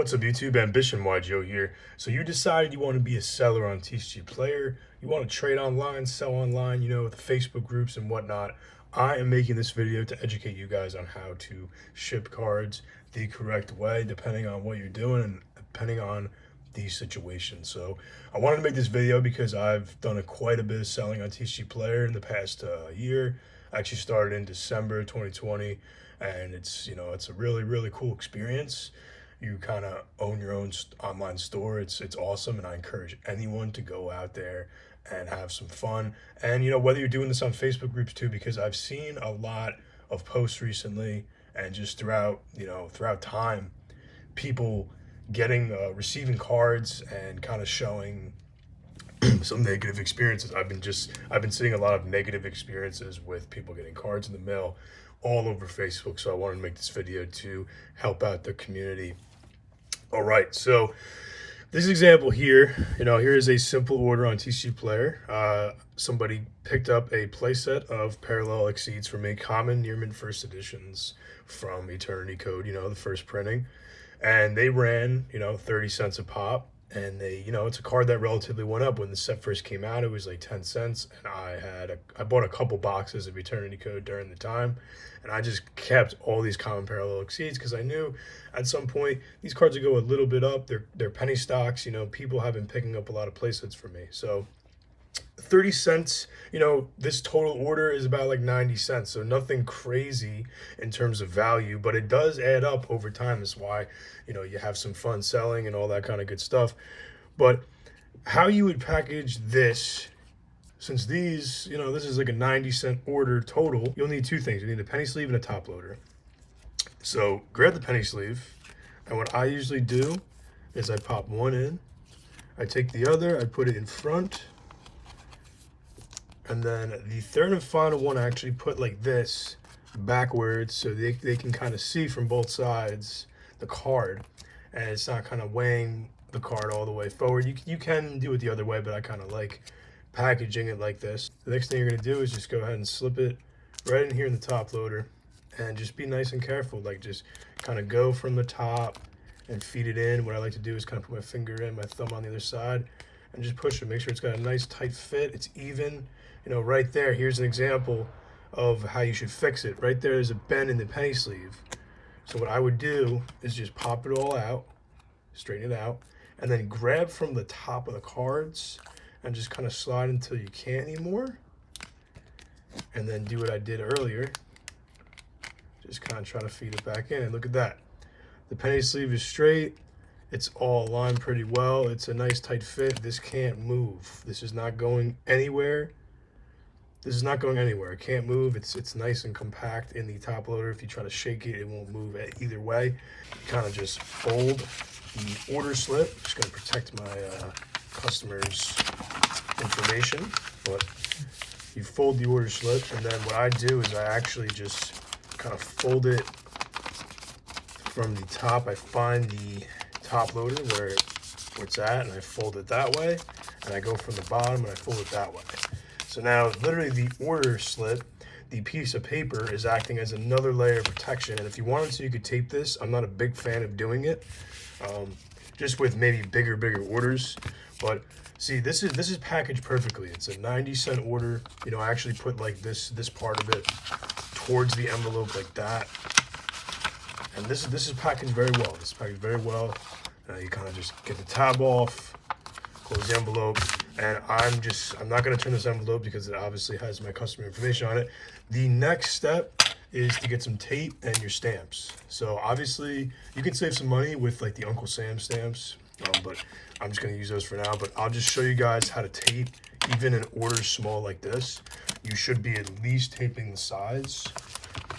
What's up YouTube, Ambition YGO here. So you decided you want to be a seller on TCG Player, you want to trade online, sell online, the Facebook groups and whatnot. I am making this video to educate you guys on how to ship cards the correct way, depending on what you're doing and depending on the situation. So I wanted to make this video because I've done quite a bit of selling on TCG Player in the past year. I actually started in December 2020, and it's a really cool experience. You kind of own your own online store. It's awesome, and I encourage anyone to go out there and have some fun. And whether you're doing this on Facebook groups too, because I've seen a lot of posts recently and just throughout time, people getting receiving cards and kind of showing some negative experiences. I've been seeing a lot of negative experiences with people getting cards in the mail all over Facebook. So I wanted to make this video to help out the community. All right, so this example here, here is a simple order on TCG Player. Somebody picked up a playset of Parallel Exceeds from a common near mint first editions from Eternity Code, the first printing, and they ran 30 cents a pop. And they, it's a card that relatively went up. When the set first came out, it was like 10 cents. And I bought a couple boxes of Eternity Code during the time. And I just kept all these common Parallel Exceeds because I knew at some point these cards would go a little bit up. They're penny stocks. People have been picking up a lot of playsets for me. So 30 cents, this total order is about like 90 cents. So nothing crazy in terms of value, but it does add up over time. That's why, you have some fun selling and all that kind of good stuff. But how you would package this, since these, this is like a 90-cent order total, you'll need two things. You need a penny sleeve and a top loader. So grab the penny sleeve. And what I usually do is I pop one in, I take the other, I put it in front, and then the third and final one I actually put like this backwards so they can kind of see from both sides the card, and it's not kind of weighing the card all the way forward. You can do it the other way, but I kind of like packaging it like this. The next thing you're going to do is just go ahead and slip it right in here in the top loader, and just be nice and careful. Like, just kind of go from the top and feed it in. What I like to do is kind of put my finger in, my thumb on the other side, and just push it. Make sure it's got a nice tight fit. It's even. Right there, here's an example of how you should fix it. Right there is a bend in the penny sleeve. So what I would do is just pop it all out, straighten it out, and then grab from the top of the cards and just kind of slide until you can't anymore. And then do what I did earlier. Just kind of try to feed it back in, and look at that. The penny sleeve is straight. It's all aligned pretty well. It's a nice tight fit. This can't move. This is not going anywhere. This is not going anywhere. It can't move. It's nice and compact in the top loader. If you try to shake it, it won't move either way. Kind of just fold the order slip. I'm just going to protect my customer's information. But you fold the order slip, and then what I do is I actually just kind of fold it from the top. I find the top loader where it's at, and I fold it that way. And I go from the bottom and I fold it that way. So now, literally, the order slip, the piece of paper, is acting as another layer of protection. And if you wanted to, you could tape this. I'm not a big fan of doing it, just with maybe bigger orders. But see, this is packaged perfectly. It's a 90-cent order. I actually put like this part of it towards the envelope like that. And this is packaged very well. This is packaged very well. You kind of just get the tab off, close the envelope. And I'm not going to turn this envelope because it obviously has my customer information on it. The next step is to get some tape and your stamps. So obviously you can save some money with like the Uncle Sam stamps, but I'm just going to use those for now. But I'll just show you guys how to tape even an order small like this. You should be at least taping the sides.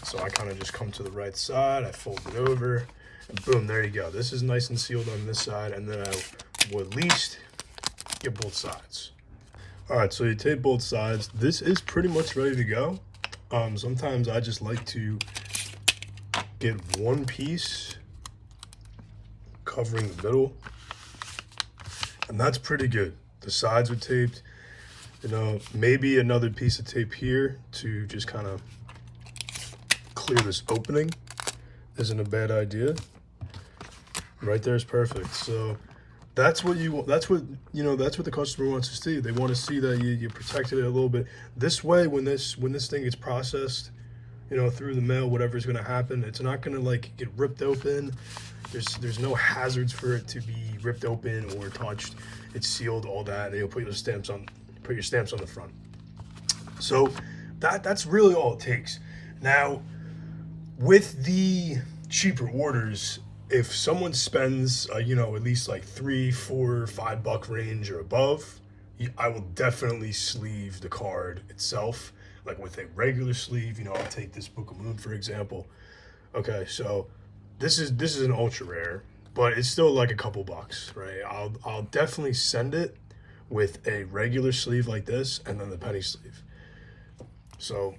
So I kind of just come to the right side, I fold it over, and boom, there you go. This is nice and sealed on this side, and then I will at least get both sides. All right, so you tape both sides. This is pretty much ready to go. Sometimes I just like to get one piece covering the middle, and that's pretty good. The sides are taped. Maybe another piece of tape here to just kind of clear this opening isn't a bad idea. Right there is perfect. So that's what you want. That's what, that's what the customer wants to see. They want to see that you protected it a little bit. This way, when this thing gets processed, through the mail, whatever's going to happen, it's not going to like get ripped open. There's no hazards for it to be ripped open or touched. It's sealed, all that, and you'll put your stamps on the front. So that's really all it takes. Now, with the cheaper orders, if someone spends at least like $3, $4, $5 range or above, I will definitely sleeve the card itself, like with a regular sleeve. I'll take this Book of Moon for example. Okay, so this is an ultra rare, but it's still like a couple bucks, right? I'll definitely send it with a regular sleeve like this, and then the penny sleeve. So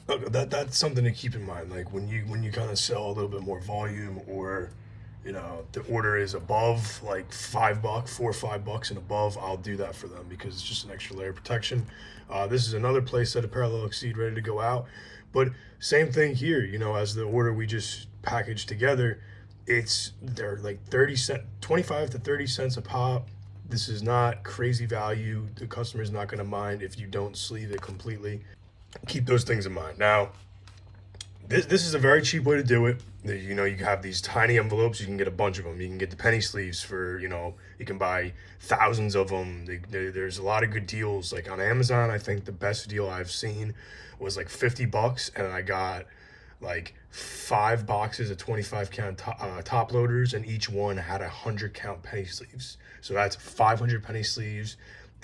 that's something to keep in mind. Like when you kind of sell a little bit more volume, or the order is above like $5, $4 or $5 and above, I'll do that for them because it's just an extra layer of protection. This is another place that a Parallel Exceed ready to go out, but same thing here. As the order we just packaged together, they're like 25 to 30 cents a pop. This is not crazy value. The customer's not going to mind if you don't sleeve it completely. Keep those things in mind. Now, this is a very cheap way to do it. You have these tiny envelopes. You can get a bunch of them. You can get the penny sleeves for, you can buy thousands of them. There's a lot of good deals. Like on Amazon, I think the best deal I've seen was like $50, and I got like 5 boxes of 25 count top loaders, and each one had 100 count penny sleeves. So that's 500 penny sleeves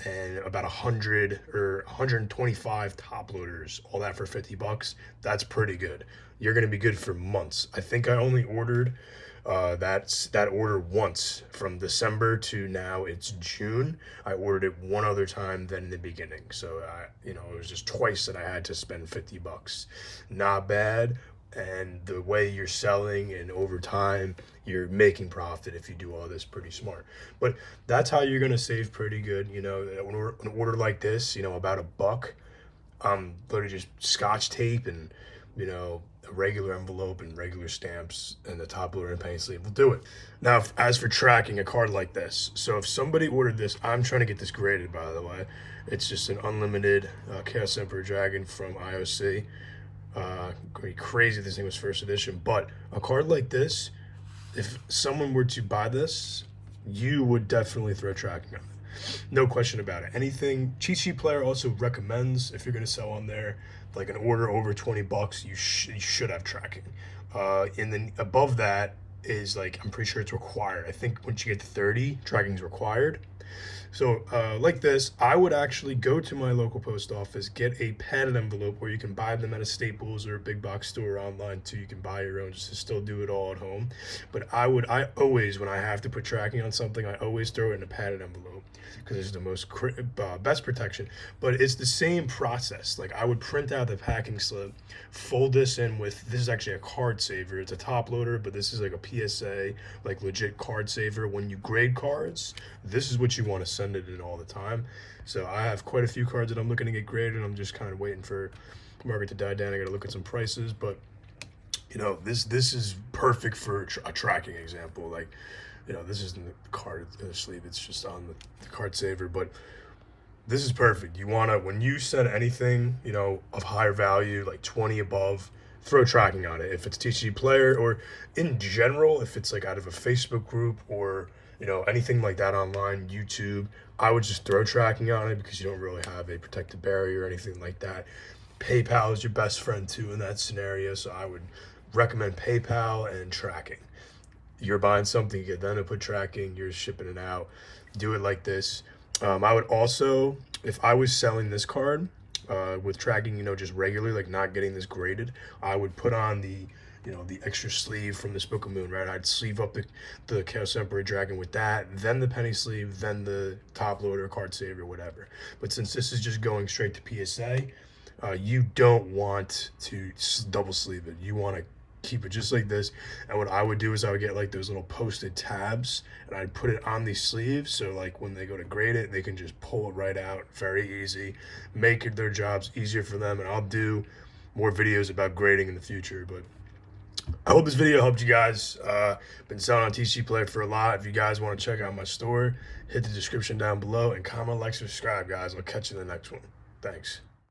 and about 100 or 125 top loaders, all that for $50. That's pretty good. You're going to be good for months. I think I only ordered that order once from December to now it's June. I ordered it one other time than in the beginning. So it was just twice that I had to spend $50. Not bad. And the way you're selling and over time, you're making profit if you do all this pretty smart. But that's how you're going to save pretty good. An order like this, about $1, literally just Scotch tape and, a regular envelope and regular stamps and the top loader and penny sleeve will do it. Now, as for tracking a card like this, so if somebody ordered this, I'm trying to get this graded, by the way. It's just an unlimited Chaos Emperor Dragon from IOC. Crazy this thing was first edition, but a card like this, if someone were to buy this, you would definitely throw tracking on it. No question about it. Anything Cheat Sheet Player also recommends, if you're going to sell on there, like an order over $20, you should have tracking. And then above that is like, I'm pretty sure it's required. I think once you get to 30, tracking is required. So like this, I would actually go to my local post office, get a padded envelope, where you can buy them at a Staples or a big box store online too. You can buy your own just to still do it all at home. But I always, when I have to put tracking on something, I always throw it in a padded envelope because it's the most best protection. But it's the same process. Like I would print out the packing slip, fold this in with, this is actually a card saver. It's a top loader, but this is like a PSA, like legit card saver. When you grade cards, this is what you want to send it in all the time. So I have quite a few cards that I'm looking to get graded. I'm just kind of waiting for the market to die down. I got to look at some prices, but this is perfect for a tracking example. Like, this isn't the card sleeve, it's just on the card saver, but this is perfect. You want to, when you send anything, of higher value, like 20 above, throw tracking on it. If it's TCG Player, or in general, if it's like out of a Facebook group or, anything like that online, YouTube, I would just throw tracking on it because you don't really have a protective barrier or anything like that. PayPal is your best friend too in that scenario, so I would recommend PayPal and tracking. You're buying something, you get them to put tracking, you're shipping it out. Do it like this. I would also, if I was selling this card with tracking, just regularly, like not getting this graded, I would put on the extra sleeve from this Book of Moon, right? I'd sleeve up the Chaos Emperor Dragon with that, then the penny sleeve, then the top loader, card saver, whatever. But since this is just going straight to PSA, you don't want to double sleeve it. You want to keep it just like this. And what I would do is I would get like those little posted tabs, and I'd put it on these sleeves, so like when they go to grade it, they can just pull it right out. Very easy. Make their jobs easier for them. And I'll do more videos about grading in the future, but I hope this video helped you guys. Been selling on TCG Player for a lot. If you guys want to check out my store, hit the description down below and comment, like, subscribe, guys. I'll catch you in the next one. Thanks.